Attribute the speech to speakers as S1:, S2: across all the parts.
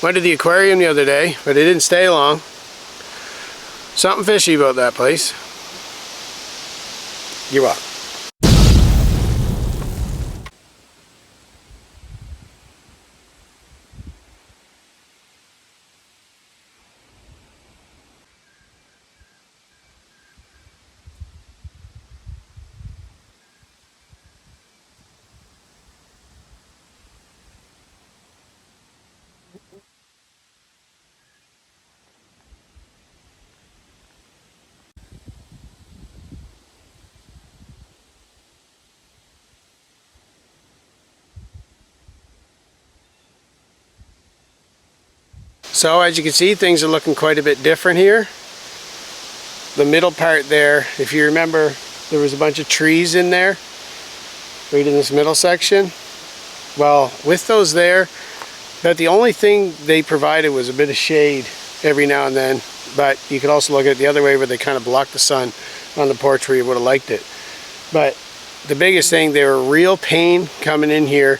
S1: Went to the aquarium the other day, but it didn't stay long. Something fishy about that place. You're welcome. So as you can see, things are looking quite a bit different here. The middle part there, if you remember, there was a bunch of trees in there, right in this middle section. Well, with those there, that the only thing they provided was a bit of shade every now and then, but you could also look at it the other way where they kind of blocked the sun on the porch where you would have liked it. But the biggest thing, they were a real pain coming in here.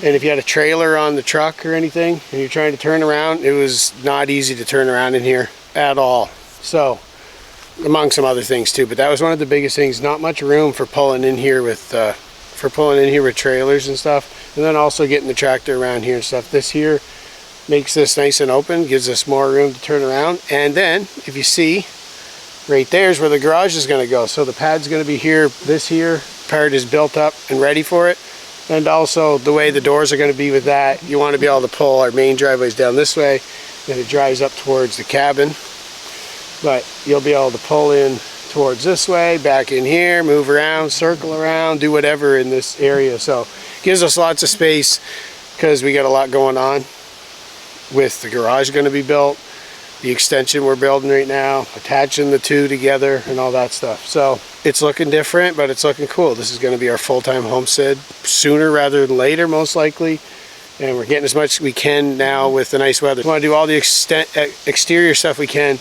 S1: And if you had a trailer on the truck or anything and you're trying to turn around, it was not easy to turn around in here at all. So, among some other things too, but that was one of the biggest things. Not much room for pulling in here with trailers and stuff, and then also getting the tractor around here and stuff. This here makes this nice and open, gives us more room to turn around. And then, if you see, right there is where the garage is going to go. So the pad's going to be here. This here part is built up and ready for it. And also the way the doors are going to be with that, you want to be able to pull our main driveways down this way, and it drives up towards the cabin. But you'll be able to pull in towards this way, back in here, move around, circle around, do whatever in this area. So it gives us lots of space because we got a lot going on with the garage going to be built, the extension we're building right now, attaching the two together and all that stuff. So it's looking different, but it's looking cool. This is going to be our full-time homestead sooner rather than later, most likely. And we're getting as much as we can now with the nice weather. We want to do all the exterior stuff we can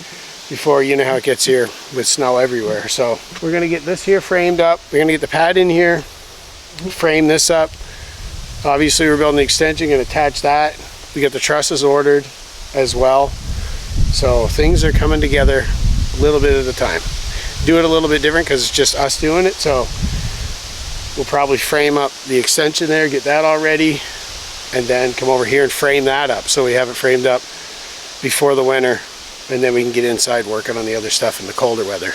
S1: before, you know how it gets here with snow everywhere. So we're going to get this here framed up. We're going to get the pad in here, frame this up. Obviously we're building the extension, going to attach that. We got the trusses ordered as well. So things are coming together a little bit at a time. Do it a little bit different because it's just us doing it. So we'll probably frame up the extension there, get that all ready, and then come over here and frame that up so we have it framed up before the winter, and then we can get inside working on the other stuff in the colder weather.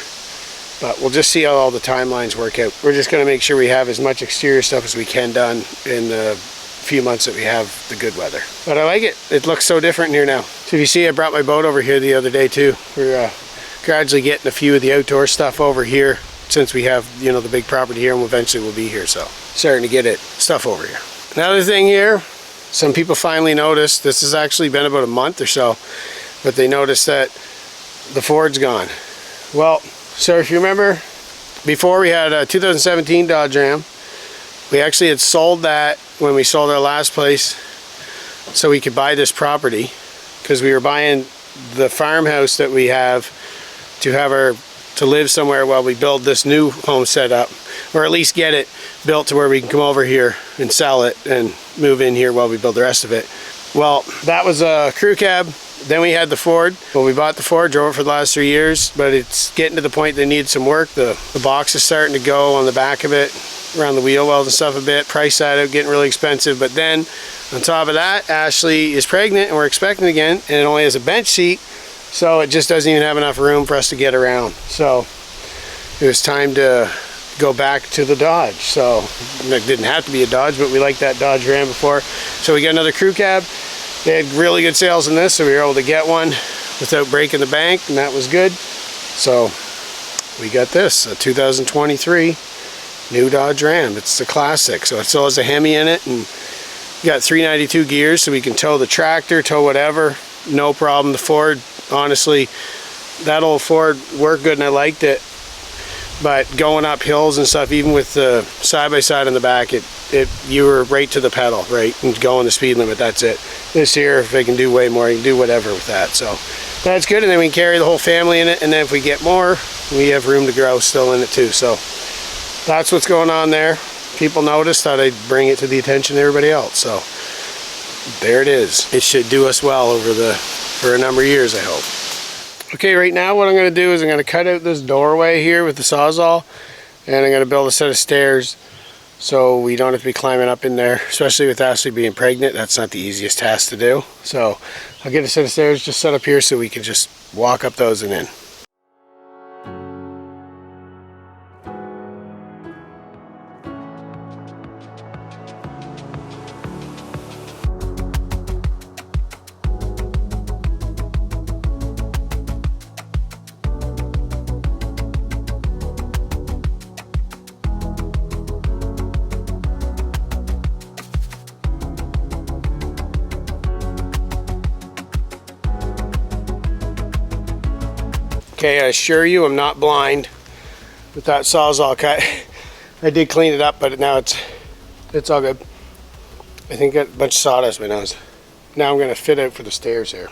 S1: But we'll just see how all the timelines work out. We're just going to make sure we have as much exterior stuff as we can done in the few months that we have the good weather. But I like it. It looks so different in here now. So if you see, I brought my boat over here the other day too. We're gradually getting a few of the outdoor stuff over here since we have, you know, the big property here, and eventually we'll be here. So starting to get stuff over here. Another thing here, some people finally noticed, this has actually been about a month or so, but they noticed that the Ford's gone. Well, so if you remember, before we had a 2017 Dodge Ram. We actually had sold that when we sold our last place so we could buy this property, because we were buying the farmhouse that we have to live somewhere while we build this new home set up, or at least get it built to where we can come over here and sell it and move in here while we build the rest of it. Well, that was a crew cab. Then we had the Ford. Well, we bought the Ford, drove it for the last 3 years, but it's getting to the point they need some work. The box is starting to go on the back of it, around the wheel wells and stuff a bit. Price side out, getting really expensive. But then on top of that, Ashley is pregnant and we're expecting again, and it only has a bench seat, so it just doesn't even have enough room for us to get around. So it was time to go back to the Dodge. So it didn't have to be a Dodge, but we liked that Dodge Ram before. So we got another crew cab. They had really good sales in this, so we were able to get one without breaking the bank, and that was good. So we got this, a 2023 new Dodge Ram. It's the classic, so it still has a Hemi in it, and got 392 gears, so we can tow the tractor, tow whatever, no problem. The Ford, honestly, that old Ford worked good and I liked it, but going up hills and stuff, even with the side-by-side in the back, you were right to the pedal, right, and going the speed limit, that's it. This here, if they can do way more, you can do whatever with that, so that's good. And then we can carry the whole family in it, and then if we get more, we have room to grow still in it too. So that's what's going on there. People noticed, thought I'd bring it to the attention of everybody else. So there it is. It should do us well for a number of years, I hope. Okay, right now what I'm going to do is I'm going to cut out this doorway here with the Sawzall, and I'm going to build a set of stairs so we don't have to be climbing up in there, especially with Ashley being pregnant. That's not the easiest task to do. So I'll get a set of stairs just set up here so we can just walk up those and in. Okay, I assure you I'm not blind with that Sawzall cut. I did clean it up, but now it's all good. I think I got a bunch of sawdust in my nose. Now I'm going to fit out for the stairs here.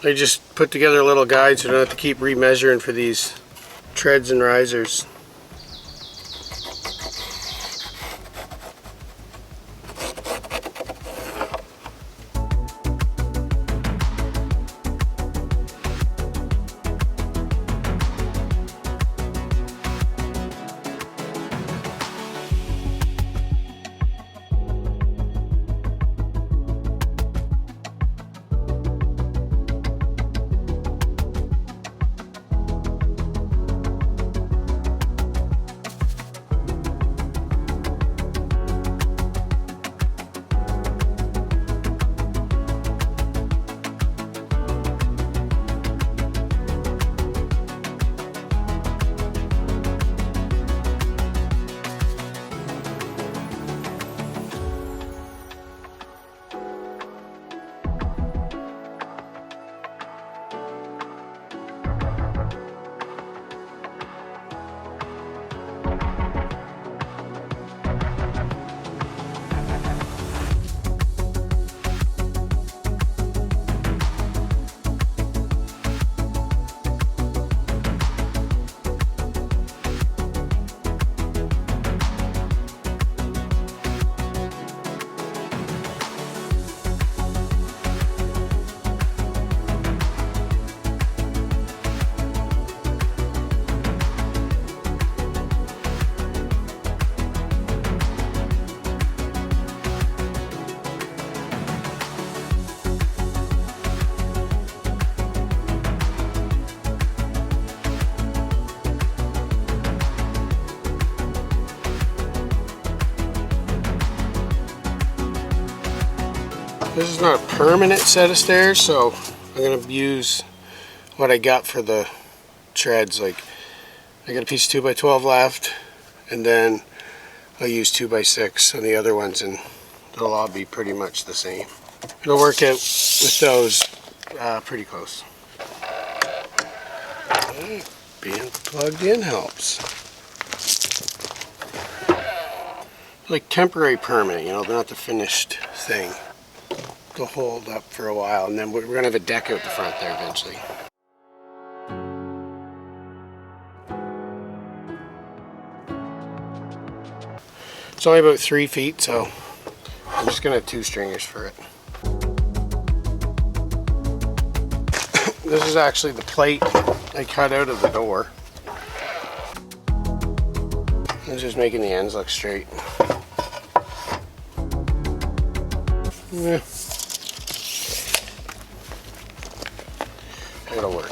S1: I just put together a little guide so I don't have to keep remeasuring for these treads and risers. This is not a permanent set of stairs, so I'm going to use what I got for the treads. Like, I got a piece of 2x12 left, and then I'll use 2x6 on the other ones, and they'll all be pretty much the same. It'll work out with those pretty close. Being plugged in helps. Like temporary permanent, you know, they're not the finished thing. They'll hold up for a while, and then we're going to have a deck out the front there eventually. It's only about 3 feet, so I'm just going to have 2 stringers for it. This is actually the plate I cut out of the door. I'm just making the ends look straight. Yeah. It'll work.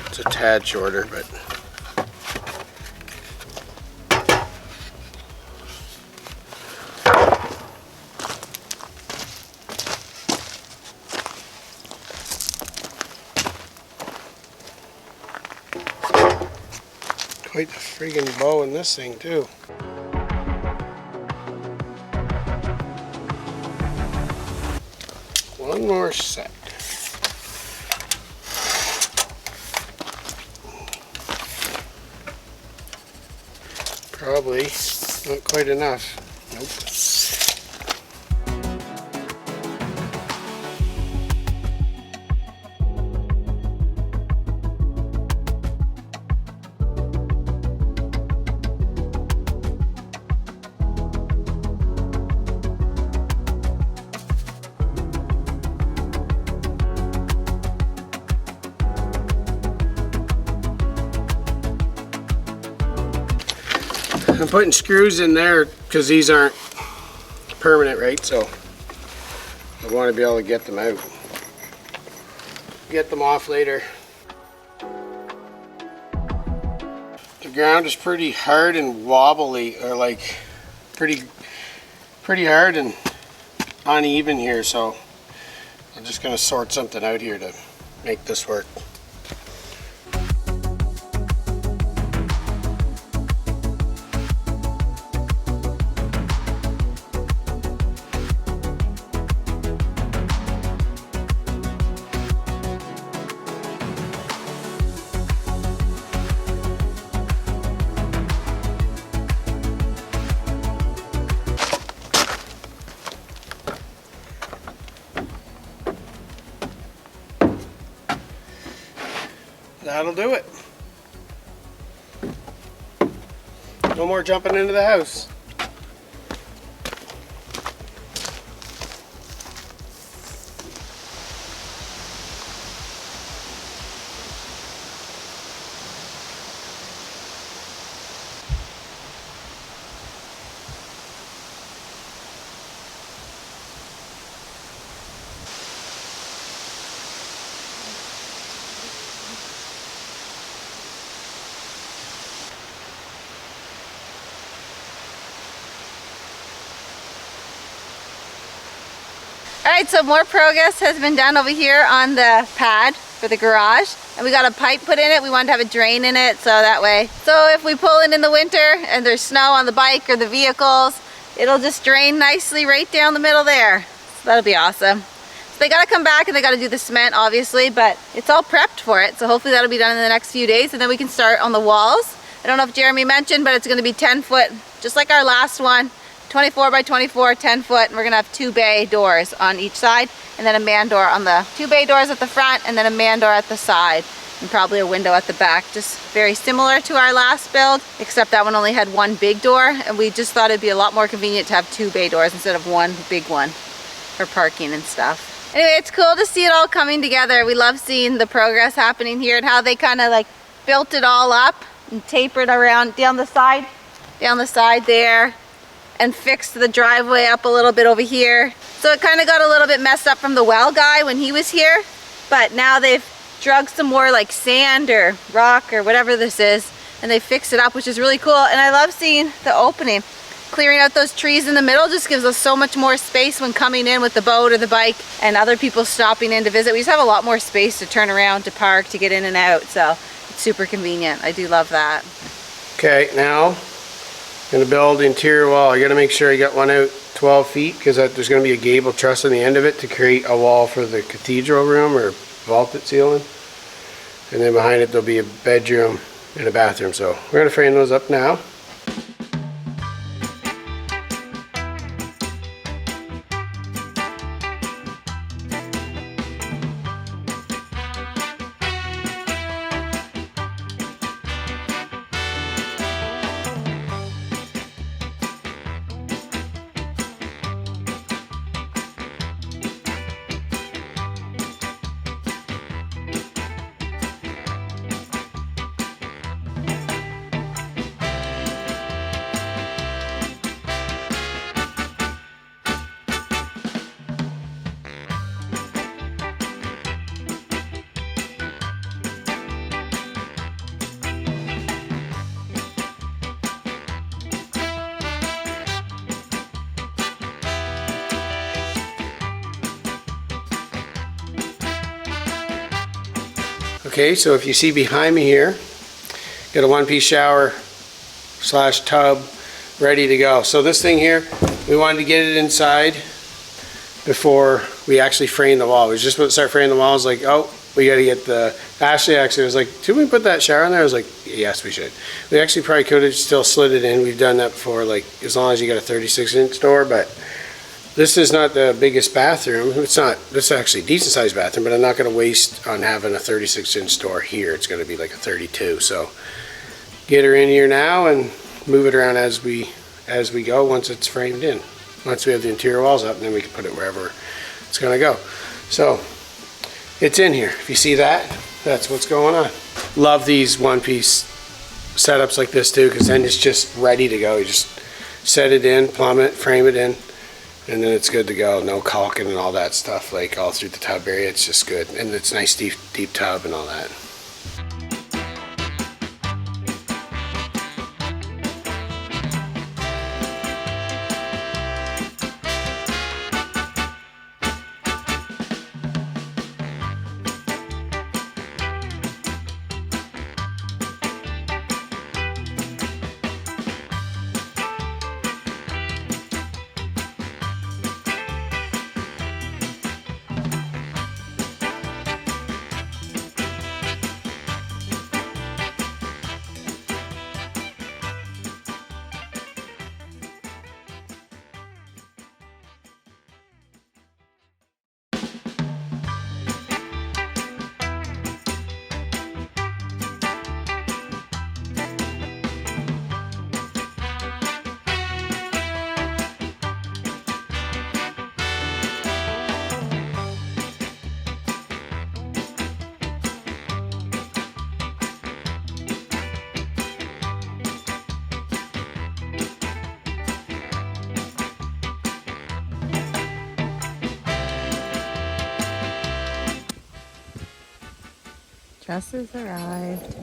S1: It's a tad shorter, but quite the friggin' bow in this thing too. One more set. Probably not quite enough. Nope. I'm putting screws in there because these aren't permanent, right? So I want to be able to get them out. Get them off later. The ground is pretty hard and wobbly, or like pretty hard and uneven here, so I'm just going to sort something out here to make this work. That'll do it. No more jumping into the house.
S2: Alright, so more progress has been done over here on the pad for the garage. And we got a pipe put in it. We wanted to have a drain in it so that way. So if we pull in the winter and there's snow on the bike or the vehicles, it'll just drain nicely right down the middle there. So that'll be awesome. So they got to come back and they got to do the cement obviously, but it's all prepped for it. So hopefully that'll be done in the next few days and then we can start on the walls. I don't know if Jeremy mentioned, but it's going to be 10 foot, just like our last one. 24 by 24, 10 foot, and we're gonna have 2 bay doors on each side, and then a man door on the 2 bay doors at the front, and then a man door at the side, and probably a window at the back. Just very similar to our last build, except that one only had 1 big door, and we just thought it'd be a lot more convenient to have 2 bay doors instead of 1 big one for parking and stuff. Anyway, it's cool to see it all coming together. We love seeing the progress happening here and how they kind of like built it all up and tapered around down the side there, and fixed the driveway up a little bit over here. So it kind of got a little bit messed up from the well guy when he was here, but now they've drug some more like sand or rock or whatever this is, and they fixed it up, which is really cool. And I love seeing the opening. Clearing out those trees in the middle just gives us so much more space when coming in with the boat or the bike and other people stopping in to visit. We just have a lot more space to turn around, to park, to get in and out, so it's super convenient. I do love that.
S1: Okay, now going to build the interior wall. You got to make sure you got one out 12 feet because there's going to be a gable truss on the end of it to create a wall for the cathedral room or vaulted ceiling. And then behind it there'll be a bedroom and a bathroom. So we're going to frame those up now. Okay, so if you see behind me here, got a 1-piece shower / tub ready to go. So this thing here, we wanted to get it inside before we actually frame the wall. We was just about to start framing the wall. I was like, oh, we got to get the... Ashley actually was like, should we put that shower in there? I was like, yes, we should. We actually probably could have still slid it in. We've done that before, like as long as you got a 36-inch door, but this is not the biggest bathroom. It's not, this is actually a decent sized bathroom, but I'm not going to waste on having a 36-inch door here. It's going to be like a 32. So get her in here now and move it around as we go once it's framed in. Once we have the interior walls up, then we can put it wherever it's going to go. So it's in here. If you see that, that's what's going on. Love these 1-piece setups like this too, because then it's just ready to go. You just set it in, plumb it, frame it in, and then it's good to go. No caulking and all that stuff like all through the tub area. It's just good, and it's nice deep tub and all that.
S2: Dresses arrived.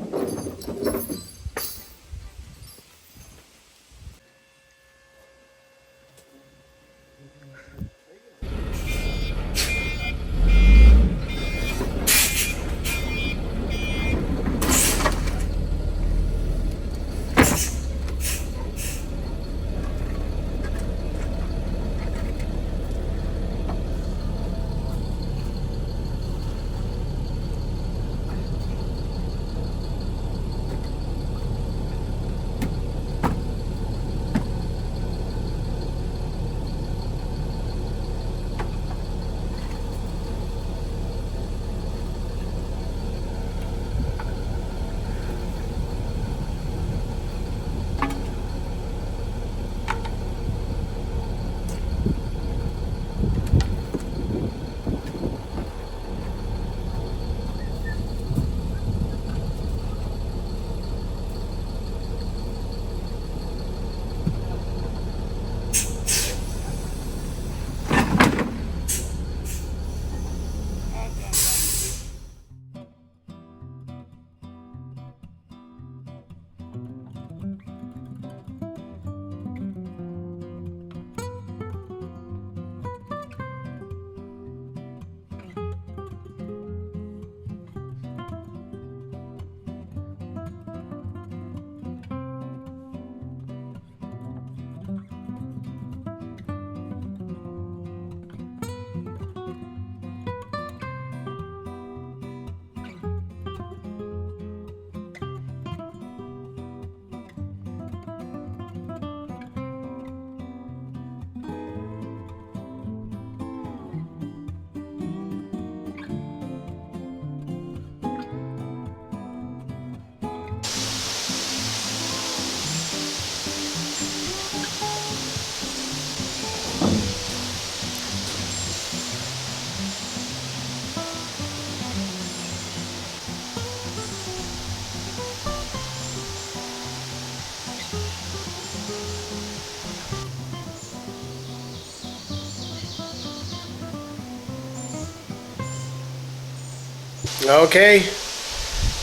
S1: Okay,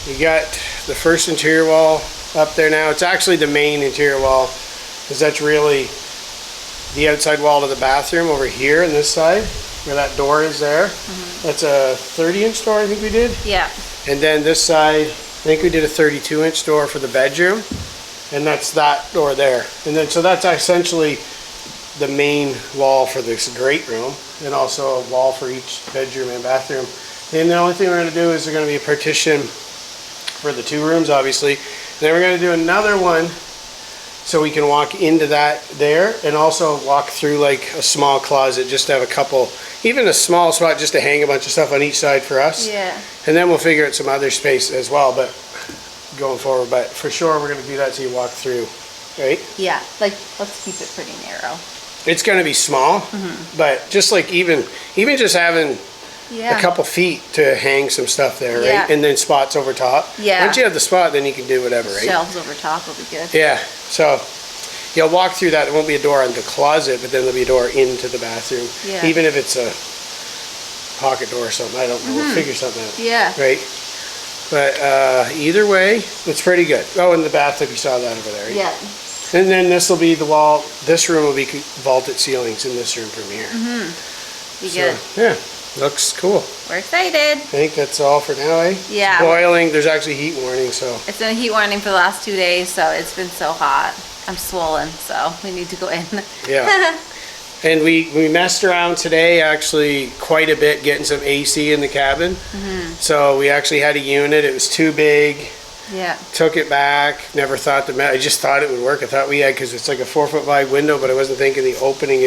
S1: you got the first interior wall up there now. It's actually the main interior wall, because that's really the outside wall of the bathroom over here on this side, where that door is there. That's a 30-inch door, I think we did.
S2: Yeah.
S1: And then this side, I think we did a 32-inch door for the bedroom, and that's that door there. And then, so that's essentially the main wall for this great room, and also a wall for each bedroom and bathroom. And the only thing we're going to do is there's going to be a partition for the two rooms, obviously. And then we're going to do another one so we can walk into that there, and also walk through like a small closet, just to have a couple, even a small spot just to hang a bunch of stuff on each side for us.
S2: Yeah.
S1: And then we'll figure out some other space as well, but going forward. But for sure we're going to do that till you walk through, right?
S2: Yeah, like let's keep it pretty narrow.
S1: It's going to be small, but just like even just having
S2: Yeah.
S1: a couple feet to hang some stuff there, right?
S2: Yeah.
S1: And then spots over top.
S2: Yeah.
S1: Once you have the spot, then you can do whatever, right?
S2: Shelves over top will be good.
S1: Yeah, so you'll walk through that. There won't be a door on the closet, but then there'll be a door into the bathroom.
S2: Yeah.
S1: Even if it's a pocket door or something, I don't know. We'll figure something out.
S2: Yeah.
S1: Right? But either way, it's pretty good. Oh, and the bathtub, you saw that over there, right?
S2: Yeah.
S1: And then this will be the wall. This room will be vaulted ceilings in this room from here.
S2: Be
S1: So,
S2: good.
S1: yeah, looks cool.
S2: We're excited.
S1: I think that's all for now, eh?
S2: Yeah.
S1: It's boiling. There's actually heat warning, so.
S2: It's been a heat warning for the last 2 days, so it's been so hot. I'm swollen, so we need to go in.
S1: Yeah. And we messed around today actually quite a bit getting some AC in the cabin. So we actually had a unit. It was too big.
S2: Yeah.
S1: Took it back. Never thought I just thought it would work. I thought we had, because it's like a 4-foot wide window, but I wasn't thinking the opening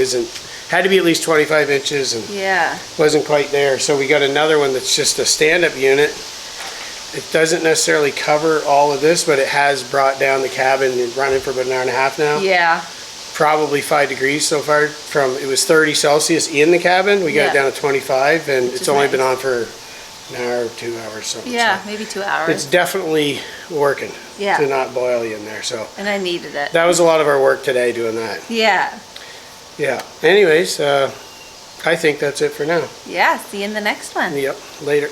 S1: had to be at least 25 inches and
S2: Yeah.
S1: wasn't quite there. So we got another one that's just a stand-up unit. It doesn't necessarily cover all of this, but it has brought down the cabin and running for about an hour and a half now.
S2: Yeah.
S1: Probably 5 degrees so far. It was 30 Celsius in the cabin. We got
S2: Yeah.
S1: it down to 25, and
S2: Which
S1: it's
S2: is
S1: only
S2: nice.
S1: been on for an hour or 2 hours. Something.
S2: Yeah,
S1: So
S2: maybe 2
S1: it's
S2: hours.
S1: definitely working
S2: Yeah.
S1: to not boil you in there. So
S2: And I needed it.
S1: that was a lot of our work today doing that.
S2: Yeah.
S1: Yeah. Anyways, I think that's it for now.
S2: Yeah. See you in the next one.
S1: Yep. Later.